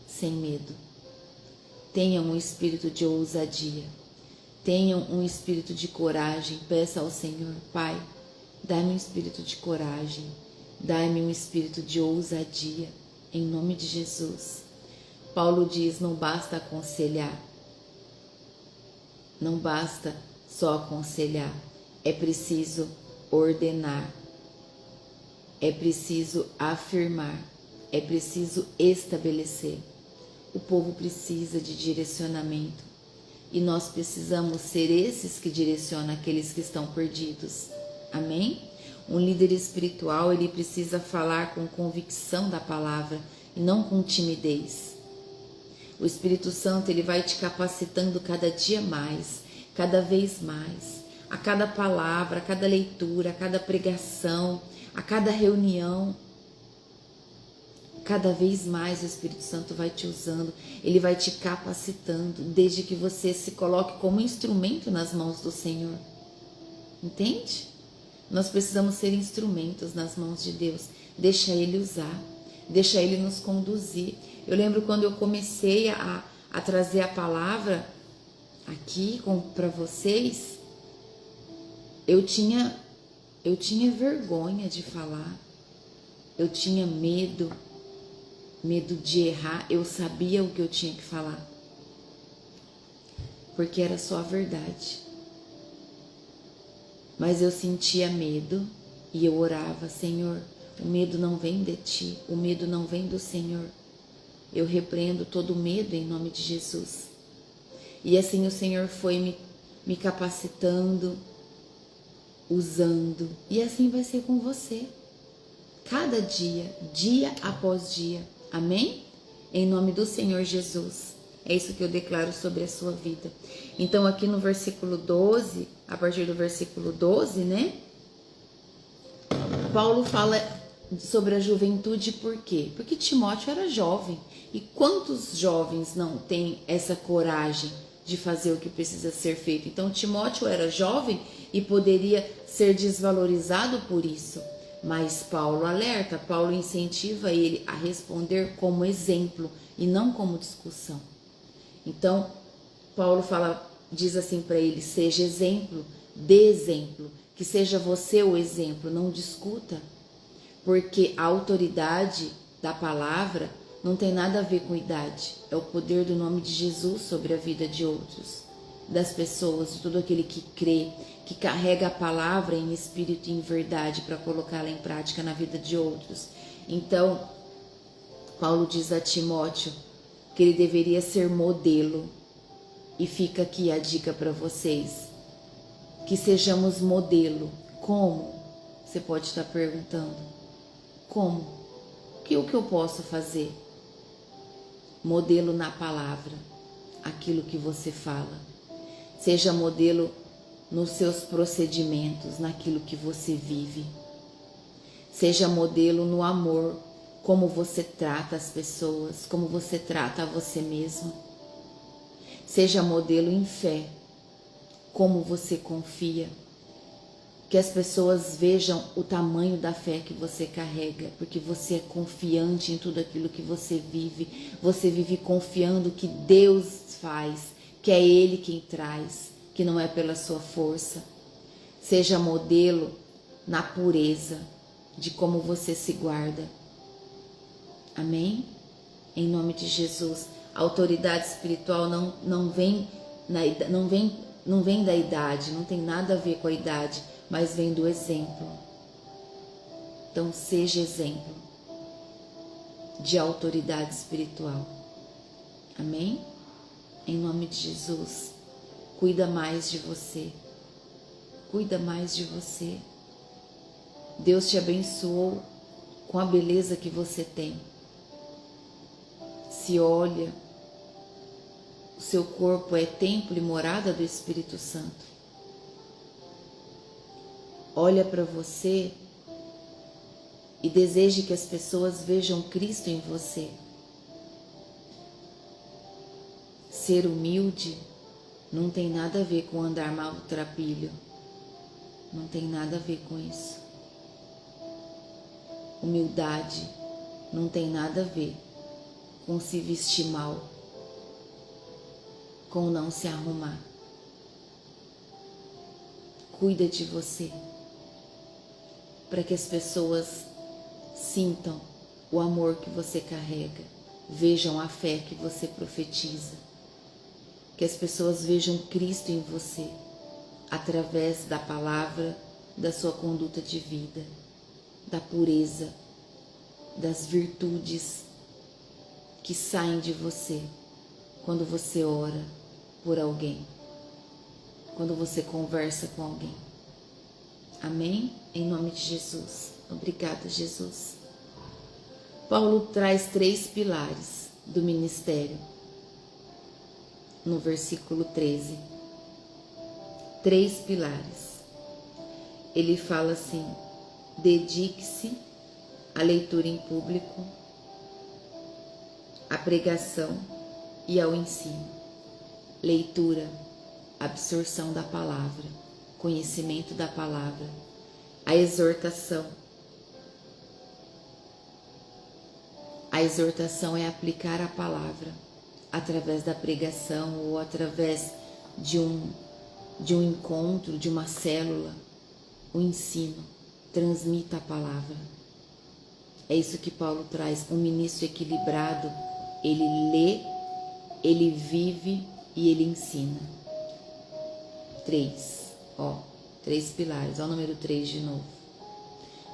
Sem medo. Tenham um espírito de ousadia. Tenham um espírito de coragem. Peça ao Senhor, Pai, dá-me um espírito de coragem, dá-me um espírito de ousadia, em nome de Jesus. Paulo diz, não basta aconselhar, não basta só aconselhar, é preciso ordenar, é preciso afirmar, é preciso estabelecer. O povo precisa de direcionamento e nós precisamos ser esses que direcionam aqueles que estão perdidos. Amém? Um líder espiritual, ele precisa falar com convicção da palavra e não com timidez. O Espírito Santo, ele vai te capacitando cada dia mais, cada vez mais, a cada palavra, a cada leitura, a cada pregação, a cada reunião. Cada vez mais o Espírito Santo vai te usando, ele vai te capacitando, desde que você se coloque como instrumento nas mãos do Senhor. Entende? Nós precisamos ser instrumentos nas mãos de Deus. Deixa Ele usar, deixa Ele nos conduzir. Eu lembro quando eu comecei a trazer a palavra aqui para vocês, eu tinha vergonha de falar, eu tinha medo de errar. Eu sabia o que eu tinha que falar, porque era só a verdade. Mas eu sentia medo e eu orava: Senhor, o medo não vem de Ti, o medo não vem do Senhor. Eu repreendo todo medo em nome de Jesus. E assim o Senhor foi me capacitando, usando. E assim vai ser com você. Cada dia, dia após dia. Amém? Em nome do Senhor Jesus. É isso que eu declaro sobre a sua vida. Então aqui no versículo 12, a partir do versículo 12, né? Paulo fala sobre a juventude. Por quê? Porque Timóteo era jovem. E quantos jovens não têm essa coragem de fazer o que precisa ser feito? Então Timóteo era jovem e poderia ser desvalorizado por isso. Mas Paulo alerta, Paulo incentiva ele a responder como exemplo e não como discussão. Então Paulo diz assim para ele: seja exemplo, dê exemplo, que seja você o exemplo, não discuta. Porque a autoridade da palavra não tem nada a ver com idade, é o poder do nome de Jesus sobre a vida de outros, das pessoas, de todo aquele que crê, que carrega a palavra em espírito e em verdade para colocá-la em prática na vida de outros. Então, Paulo diz a Timóteo que ele deveria ser modelo. E fica aqui a dica para vocês, que sejamos modelo. Como? Você pode estar perguntando. Como? O que eu posso fazer? Modelo na palavra, aquilo que você fala. Seja modelo nos seus procedimentos, naquilo que você vive. Seja modelo no amor, como você trata as pessoas, como você trata a você mesmo. Seja modelo em fé, como você confia. Que as pessoas vejam o tamanho da fé que você carrega, porque você é confiante em tudo aquilo que você vive. Você vive confiando que Deus faz, que é Ele quem traz, que não é pela sua força. Seja modelo na pureza de como você se guarda. Amém? Em nome de Jesus. A autoridade espiritual não vem da idade, não tem nada a ver com a idade, mas vem do exemplo. Então seja exemplo de autoridade espiritual. Amém? Em nome de Jesus. Cuida mais de você. Cuida mais de você. Deus te abençoou com a beleza que você tem. Se olha, o seu corpo é templo e morada do Espírito Santo. Olha para você e deseje que as pessoas vejam Cristo em você. Ser humilde não tem nada a ver com andar maltrapilho. Não tem nada a ver com isso. Humildade não tem nada a ver com se vestir mal, com não se arrumar. Cuida de você, para que as pessoas sintam o amor que você carrega, vejam a fé que você profetiza, que as pessoas vejam Cristo em você, através da palavra, da sua conduta de vida, da pureza, das virtudes que saem de você quando você ora por alguém, quando você conversa com alguém. Amém? Em nome de Jesus. Obrigada, Jesus. Paulo traz 3 pilares do ministério no versículo 13. 3 pilares. Ele fala assim: dedique-se à leitura em público, à pregação e ao ensino. Leitura, absorção da palavra, conhecimento da palavra, a exortação. A exortação é aplicar a palavra através da pregação ou através de um encontro, de uma célula. O ensino, transmita a palavra. É isso que Paulo traz. Um ministro equilibrado, ele lê, ele vive e ele ensina. 3 pilares. O número 3 de novo.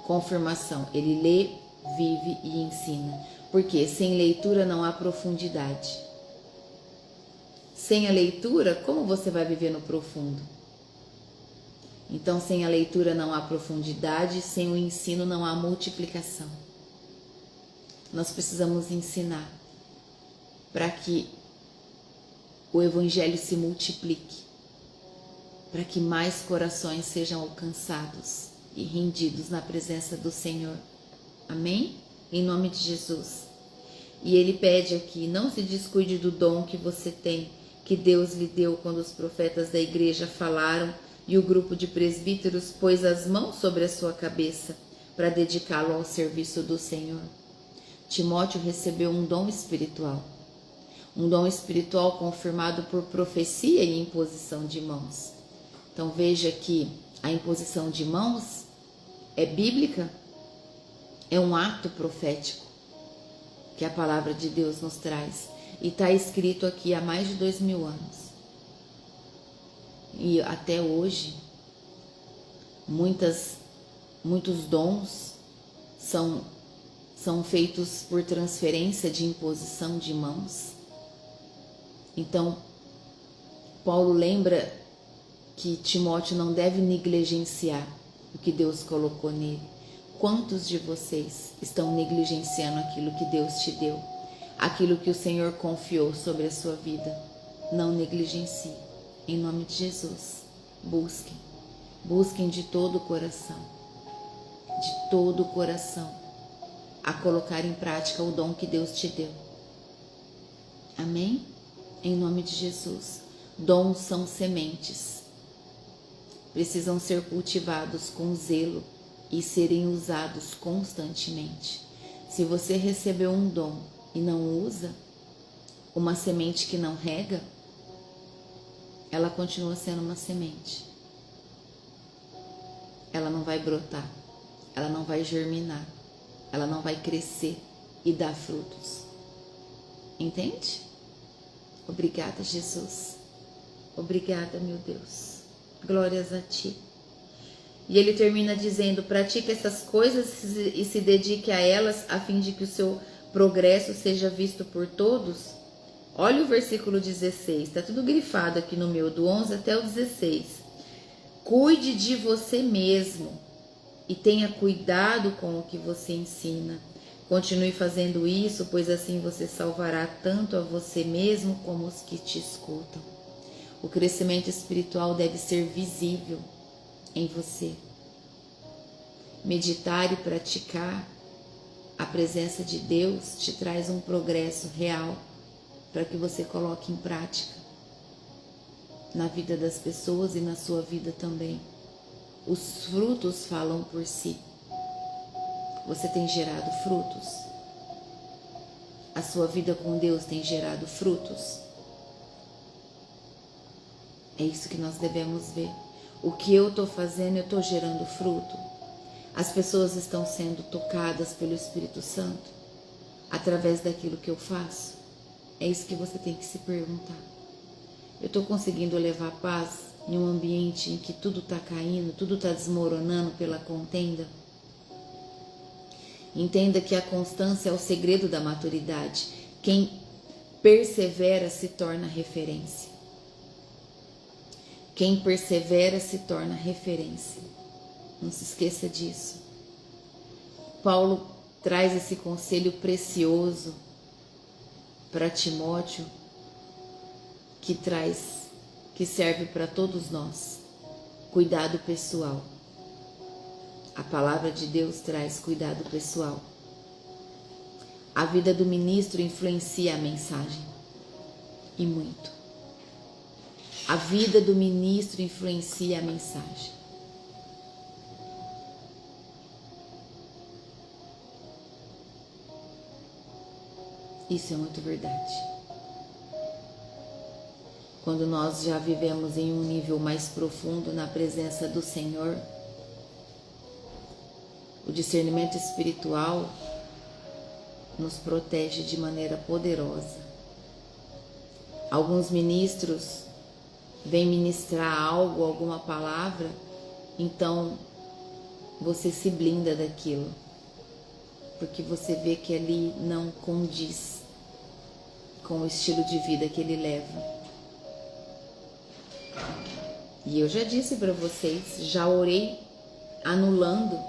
Confirmação, ele lê, vive e ensina. Porque sem leitura não há profundidade. Sem a leitura, como você vai viver no profundo? Então, sem a leitura não há profundidade, sem o ensino não há multiplicação. Nós precisamos ensinar para que o Evangelho se multiplique, para que mais corações sejam alcançados e rendidos na presença do Senhor. Amém? Em nome de Jesus. E ele pede aqui, não se descuide do dom que você tem, que Deus lhe deu quando os profetas da igreja falaram e o grupo de presbíteros pôs as mãos sobre a sua cabeça para dedicá-lo ao serviço do Senhor. Timóteo recebeu um dom espiritual confirmado por profecia e imposição de mãos. Então veja que a imposição de mãos é bíblica, é um ato profético que a palavra de Deus nos traz e está escrito aqui há mais de 2000 anos. E até hoje, muitos dons são feitos por transferência de imposição de mãos. Então, Paulo lembra que Timóteo não deve negligenciar o que Deus colocou nele. Quantos de vocês estão negligenciando aquilo que Deus te deu? Aquilo que o Senhor confiou sobre a sua vida? Não negligencie. Em nome de Jesus, busquem de todo o coração, a colocar em prática o dom que Deus te deu. Amém? Em nome de Jesus. Dons são sementes, precisam ser cultivados com zelo e serem usados constantemente. Se você recebeu um dom e não usa, uma semente que não rega, ela continua sendo uma semente. Ela não vai brotar, ela não vai germinar, ela não vai crescer e dar frutos. Entende? Obrigada, Jesus. Obrigada, meu Deus. Glórias a Ti. E ele termina dizendo, pratique essas coisas e se dedique a elas, a fim de que o seu progresso seja visto por todos. Olha o versículo 16, está tudo grifado aqui no meu, do 11 até o 16. Cuide de você mesmo e tenha cuidado com o que você ensina. Continue fazendo isso, pois assim você salvará tanto a você mesmo como os que te escutam. O crescimento espiritual deve ser visível em você. Meditar e praticar a presença de Deus te traz um progresso real para que você coloque em prática na vida das pessoas e na sua vida também. Os frutos falam por si. Você tem gerado frutos? A sua vida com Deus tem gerado frutos? É isso que nós devemos ver. O que eu estou fazendo, eu estou gerando fruto? As pessoas estão sendo tocadas pelo Espírito Santo através daquilo que eu faço? É isso que você tem que se perguntar. Eu estou conseguindo levar paz em um ambiente em que tudo está caindo, tudo está desmoronando pela contenda? Entenda que a constância é o segredo da maturidade. Quem persevera se torna referência. Quem persevera se torna referência. Não se esqueça disso. Paulo traz esse conselho precioso para Timóteo, que serve para todos nós. Cuidado pessoal. A palavra de Deus traz cuidado pessoal. A vida do ministro influencia a mensagem. E muito. A vida do ministro influencia a mensagem. Isso é muito verdade. Quando nós já vivemos em um nível mais profundo na presença do Senhor, o discernimento espiritual nos protege de maneira poderosa. Alguns ministros vêm ministrar algo, alguma palavra, então você se blinda daquilo, porque você vê que ali não condiz com o estilo de vida que ele leva. E eu já disse para vocês, já orei anulando,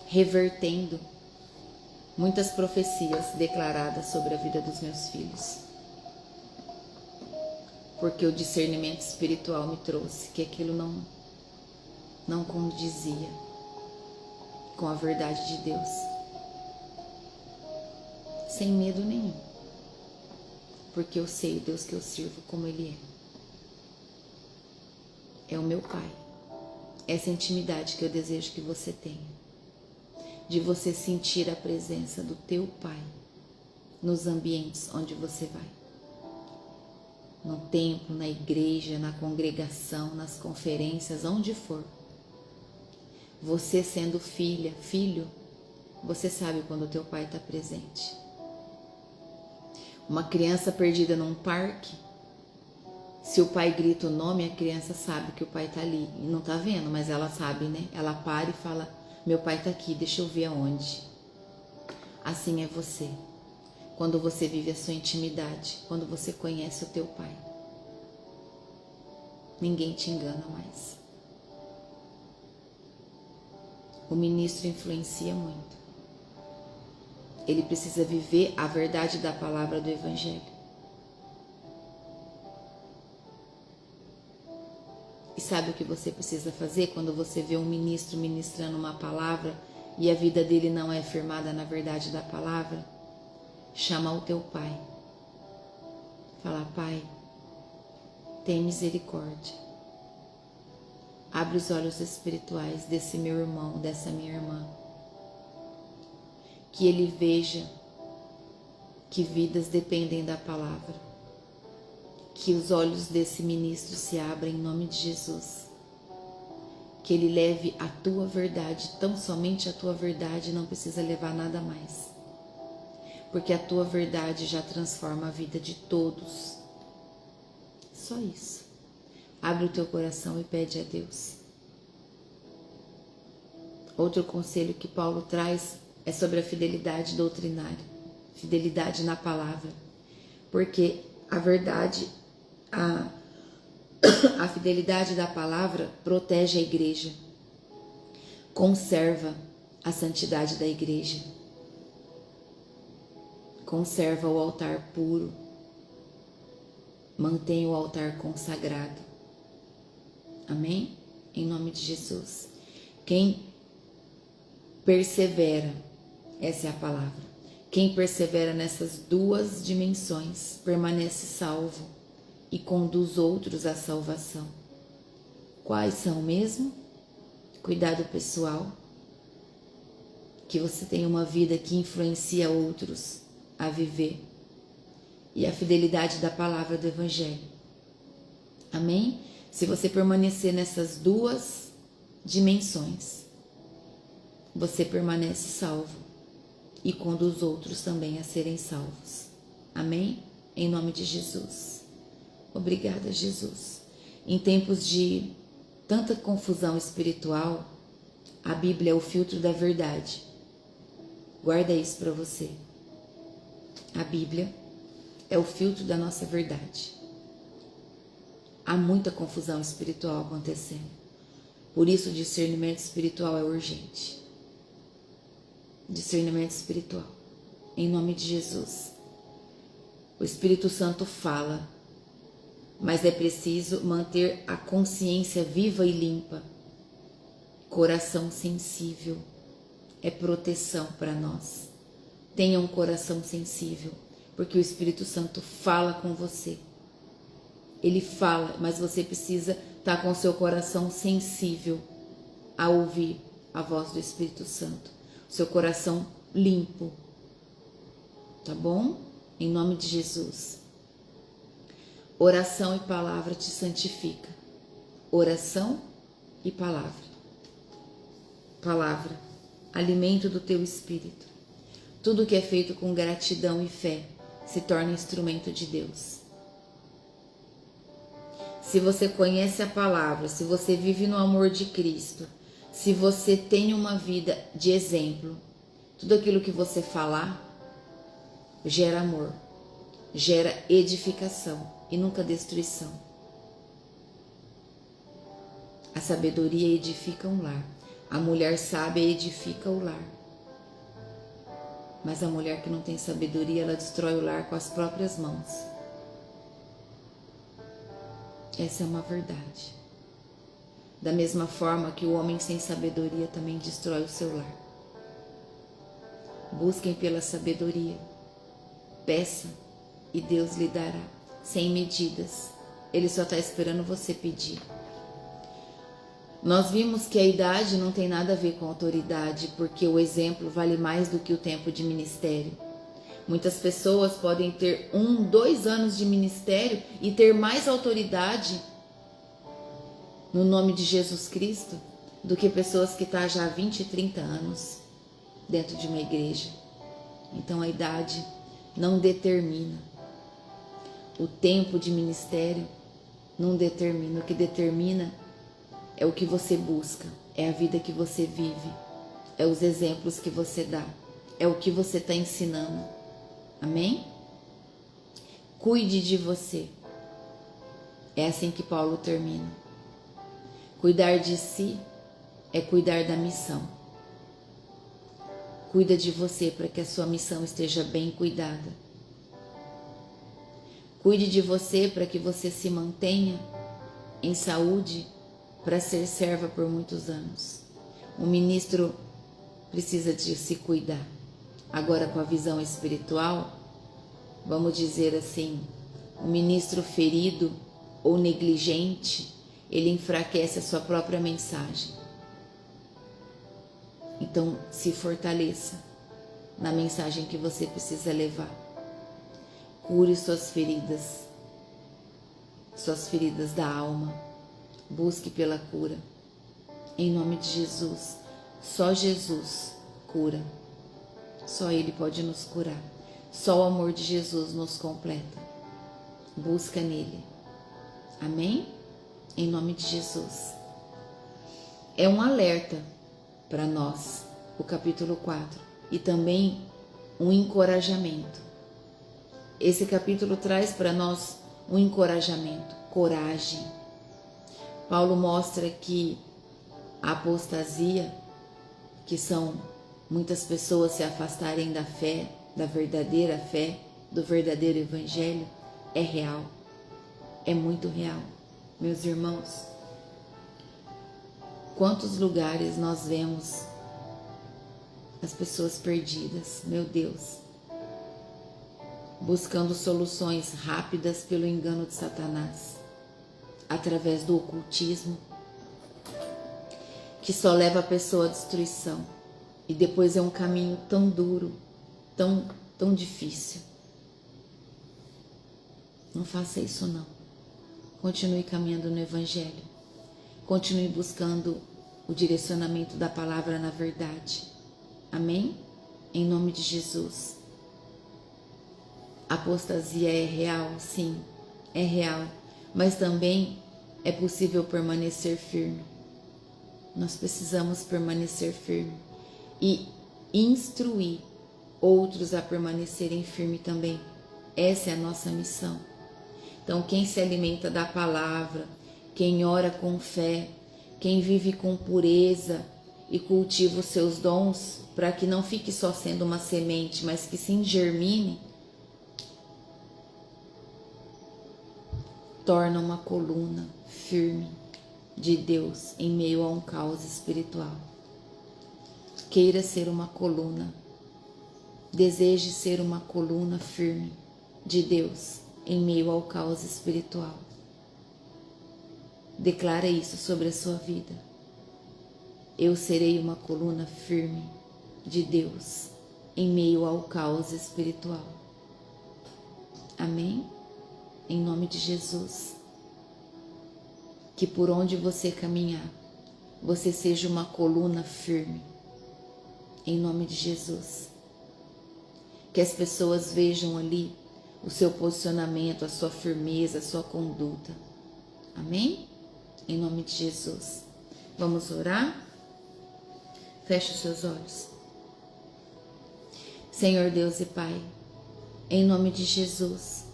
revertendo muitas profecias declaradas sobre a vida dos meus filhos. Porque o discernimento espiritual me trouxe que aquilo não condizia com a verdade de Deus. Sem medo nenhum. Porque eu sei o Deus que eu sirvo como Ele é. É o meu Pai. Essa intimidade que eu desejo que você tenha. De você sentir a presença do teu Pai nos ambientes onde você vai. No templo, na igreja, na congregação, nas conferências, onde for. Você sendo filha, filho, você sabe quando o teu pai está presente. Uma criança perdida num parque, se o pai grita o nome, a criança sabe que o pai está ali. E não está vendo, mas ela sabe, né? Ela para e fala, meu pai está aqui, deixa eu ver aonde. Assim é você. Quando você vive a sua intimidade, quando você conhece o teu pai. Ninguém te engana mais. O ministro influencia muito. Ele precisa viver a verdade da palavra do Evangelho. E sabe o que você precisa fazer quando você vê um ministro ministrando uma palavra e a vida dele não é firmada na verdade da palavra? Chama o teu pai. Fala, pai, tem misericórdia. Abre os olhos espirituais desse meu irmão, dessa minha irmã. Que ele veja que vidas dependem da palavra. Que os olhos desse ministro se abrem em nome de Jesus. Que ele leve a tua verdade, tão somente a tua verdade, não precisa levar nada mais. Porque a tua verdade já transforma a vida de todos. Só isso. Abre o teu coração e pede a Deus. Outro conselho que Paulo traz é sobre a fidelidade doutrinária. Fidelidade na palavra. Porque a verdade, a fidelidade da palavra protege a igreja. Conserva a santidade da igreja. Conserva o altar puro. Mantém o altar consagrado. Amém? Em nome de Jesus. Quem persevera, essa é a palavra. Quem persevera nessas duas dimensões permanece salvo e conduz outros à salvação. Quais são mesmo? Cuidado pessoal. Que você tenha uma vida que influencia outros a viver. E a fidelidade da palavra do Evangelho. Amém? Se você permanecer nessas duas dimensões, você permanece salvo e conduz outros também a serem salvos. Amém? Em nome de Jesus. Obrigada, Jesus. Em tempos de tanta confusão espiritual, a Bíblia é o filtro da verdade. Guarda isso para você. A Bíblia é o filtro da nossa verdade. Há muita confusão espiritual acontecendo. Por isso o discernimento espiritual é urgente. Discernimento espiritual. Em nome de Jesus. O Espírito Santo fala, mas é preciso manter a consciência viva e limpa. Coração sensível é proteção para nós. tenha um coração sensível, porque o Espírito Santo fala com você. Ele fala, mas você precisa estar com o seu coração sensível a ouvir a voz do Espírito Santo. Seu coração limpo. Tá bom? Em nome de Jesus. Oração e palavra te santifica. Oração e palavra. Palavra, alimento do teu espírito. Tudo que é feito com gratidão e fé se torna instrumento de Deus. Se você conhece a palavra, se você vive no amor de Cristo, se você tem uma vida de exemplo, tudo aquilo que você falar gera amor, gera edificação e nunca destruição. A sabedoria edifica um lar. A mulher sábia edifica o lar. Mas a mulher que não tem sabedoria, ela destrói o lar com as próprias mãos. Essa é uma verdade. Da mesma forma que o homem sem sabedoria também destrói o seu lar. Busquem pela sabedoria. Peça e Deus lhe dará, sem medidas. Ele só está esperando você pedir. Nós vimos que a idade não tem nada a ver com autoridade, porque o exemplo vale mais do que o tempo de ministério. Muitas pessoas podem ter 1, 2 anos de ministério e ter mais autoridade no nome de Jesus Cristo do que pessoas que estão já há 20, 30 anos dentro de uma igreja. Então a idade não determina. O tempo de ministério não determina. O que determina é o que você busca, é a vida que você vive, é os exemplos que você dá, é o que você está ensinando. Amém? Cuide de você. É assim que Paulo termina. Cuidar de si é cuidar da missão. Cuida de você para que a sua missão esteja bem cuidada. Cuide de você para que você se mantenha em saúde para ser serva por muitos anos. O ministro precisa de se cuidar. Agora, com a visão espiritual, vamos dizer assim, o ministro ferido ou negligente, ele enfraquece a sua própria mensagem. Então, se fortaleça na mensagem que você precisa levar. Cure suas feridas da alma. Busque pela cura. Em nome de Jesus. Só Jesus cura. Só Ele pode nos curar. Só o amor de Jesus nos completa. Busca nele. Amém? Em nome de Jesus. É um alerta para nós, o capítulo 4. E também um encorajamento. Esse capítulo traz para nós um encorajamento, coragem. Paulo mostra que a apostasia, que são muitas pessoas se afastarem da fé, da verdadeira fé, do verdadeiro evangelho, é real, é muito real. Meus irmãos, quantos lugares nós vemos as pessoas perdidas, meu Deus, buscando soluções rápidas pelo engano de Satanás, através do ocultismo, que só leva a pessoa à destruição. E depois é um caminho tão duro, tão difícil. Não faça isso não. Continue caminhando no Evangelho. Continue buscando o direcionamento da palavra na verdade. Amém? Em nome de Jesus. A apostasia é real, sim, é real. Mas também é possível permanecer firme. Nós precisamos permanecer firme e instruir outros a permanecerem firmes também. Essa é a nossa missão. Então, quem se alimenta da palavra, quem ora com fé, quem vive com pureza e cultiva os seus dons, para que não fique só sendo uma semente, mas que sim germine, torna uma coluna firme de Deus em meio a um caos espiritual. Queira ser uma coluna deseje ser uma coluna firme de Deus em meio ao caos espiritual. Declara isso sobre a sua vida. Eu serei uma coluna firme de Deus em meio ao caos espiritual. Amém? Em nome de Jesus. Que por onde você caminhar, você seja uma coluna firme. Em nome de Jesus. Que as pessoas vejam ali o seu posicionamento, a sua firmeza, a sua conduta. Amém? Em nome de Jesus. Vamos orar? Feche os seus olhos. Senhor Deus e Pai, em nome de Jesus,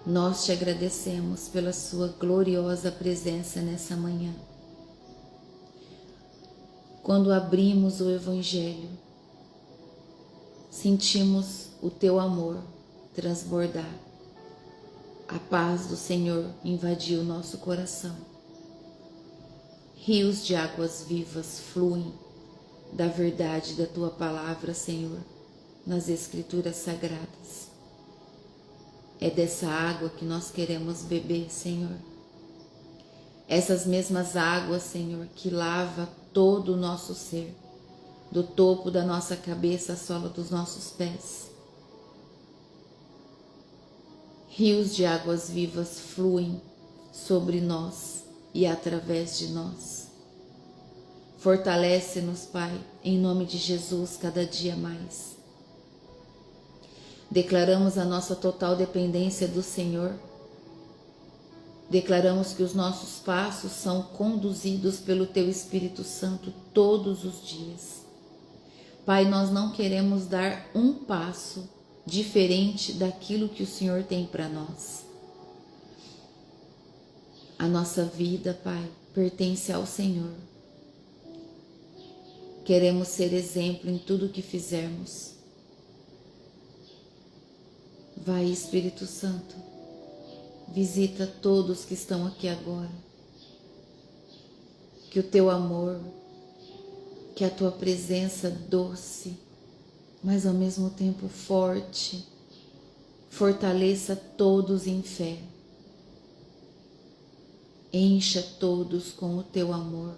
nós te agradecemos pela sua gloriosa presença nessa manhã. Quando abrimos o Evangelho, sentimos o teu amor transbordar. A paz do Senhor invadiu nosso coração. Rios de águas vivas fluem da verdade da tua palavra, Senhor, nas Escrituras Sagradas. É dessa água que nós queremos beber, Senhor. Essas mesmas águas, Senhor, que lava todo o nosso ser, do topo da nossa cabeça à sola dos nossos pés. Rios de águas vivas fluem sobre nós e através de nós. Fortalece-nos, Pai, em nome de Jesus, cada dia mais. Declaramos a nossa total dependência do Senhor. Declaramos que os nossos passos são conduzidos pelo Teu Espírito Santo todos os dias. Pai, nós não queremos dar um passo diferente daquilo que o Senhor tem para nós. A nossa vida, Pai, pertence ao Senhor. Queremos ser exemplo em tudo que fizermos. Vai, Espírito Santo, visita todos que estão aqui agora. Que o teu amor, que a tua presença doce, mas ao mesmo tempo forte, fortaleça todos em fé. Encha todos com o teu amor.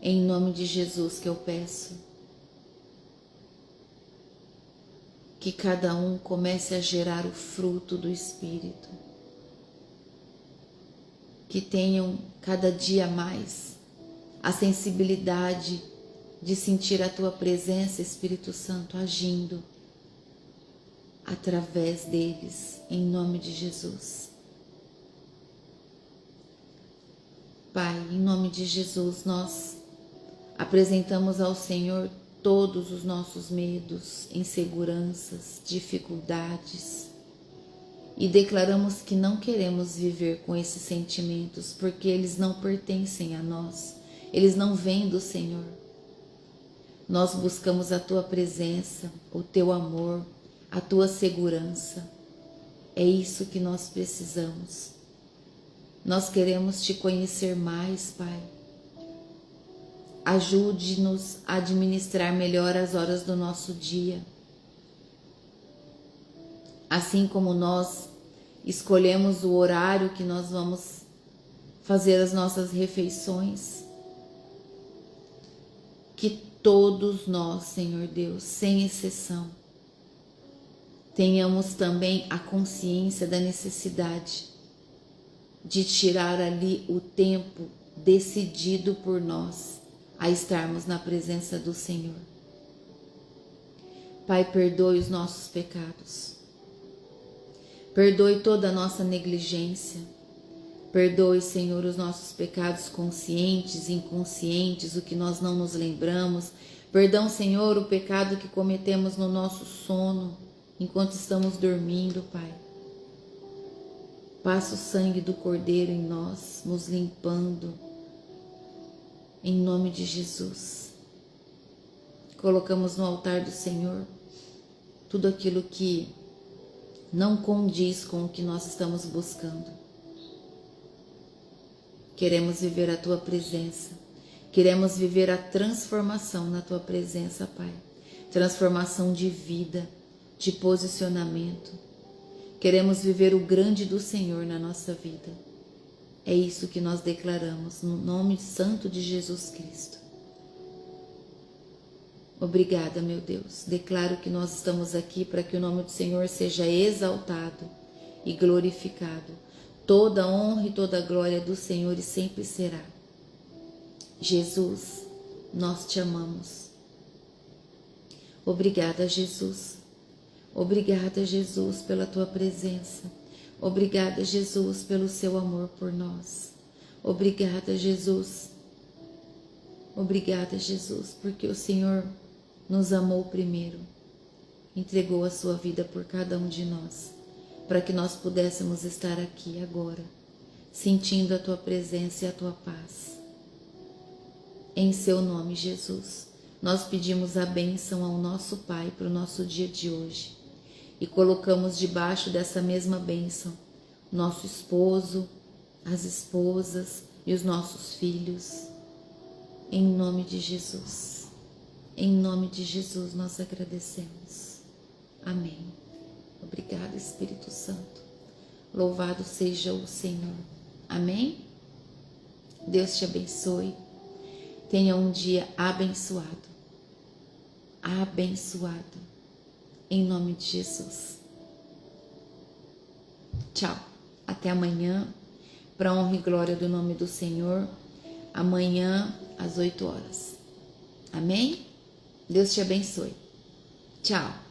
Em nome de Jesus que eu peço. Que cada um comece a gerar o fruto do Espírito. Que tenham cada dia mais a sensibilidade de sentir a tua presença, Espírito Santo, agindo através deles, em nome de Jesus. Pai, em nome de Jesus, nós apresentamos ao Senhor todos os nossos medos, inseguranças, dificuldades e declaramos que não queremos viver com esses sentimentos porque eles não pertencem a nós, eles não vêm do Senhor. Nós buscamos a Tua presença, o Teu amor, a Tua segurança. É isso que nós precisamos. Nós queremos Te conhecer mais, Pai. Ajude-nos a administrar melhor as horas do nosso dia. Assim como nós escolhemos o horário que nós vamos fazer as nossas refeições, que todos nós, Senhor Deus, sem exceção, tenhamos também a consciência da necessidade de tirar ali o tempo decidido por nós a estarmos na presença do Senhor. Pai, perdoe os nossos pecados. Perdoe toda a nossa negligência. Perdoe, Senhor, os nossos pecados conscientes e inconscientes, o que nós não nos lembramos. Perdão, Senhor, o pecado que cometemos no nosso sono, enquanto estamos dormindo, Pai. Passa o sangue do Cordeiro em nós, nos limpando. Em nome de Jesus. Colocamos no altar do Senhor tudo aquilo que não condiz com o que nós estamos buscando. Queremos viver a Tua presença. Queremos viver a transformação na Tua presença, Pai. transformação de vida, de posicionamento. Queremos viver o grande do Senhor na nossa vida. É isso que nós declaramos no nome santo de Jesus Cristo. Obrigada, meu Deus. Declaro que nós estamos aqui para que o nome do Senhor seja exaltado e glorificado. Toda honra e toda glória do Senhor e sempre será. Jesus, nós te amamos. Obrigada, Jesus. Obrigada, Jesus, pela tua presença. Obrigada, Jesus, pelo seu amor por nós. Obrigada, Jesus. Obrigada, Jesus, porque o Senhor nos amou primeiro. Entregou a sua vida por cada um de nós, para que nós pudéssemos estar aqui agora, sentindo a tua presença e a tua paz. Em seu nome, Jesus, nós pedimos a bênção ao nosso Pai para o nosso dia de hoje e colocamos debaixo dessa mesma bênção nosso esposo, as esposas e os nossos filhos. Em nome de Jesus, em nome de Jesus nós agradecemos. Amém. Obrigada, Espírito Santo. Louvado seja o Senhor. Amém? Deus te abençoe. Tenha um dia abençoado. Abençoado. Em nome de Jesus. Tchau. Até amanhã. Para honra e glória do nome do Senhor. Amanhã às 8 horas. Amém? Deus te abençoe. Tchau.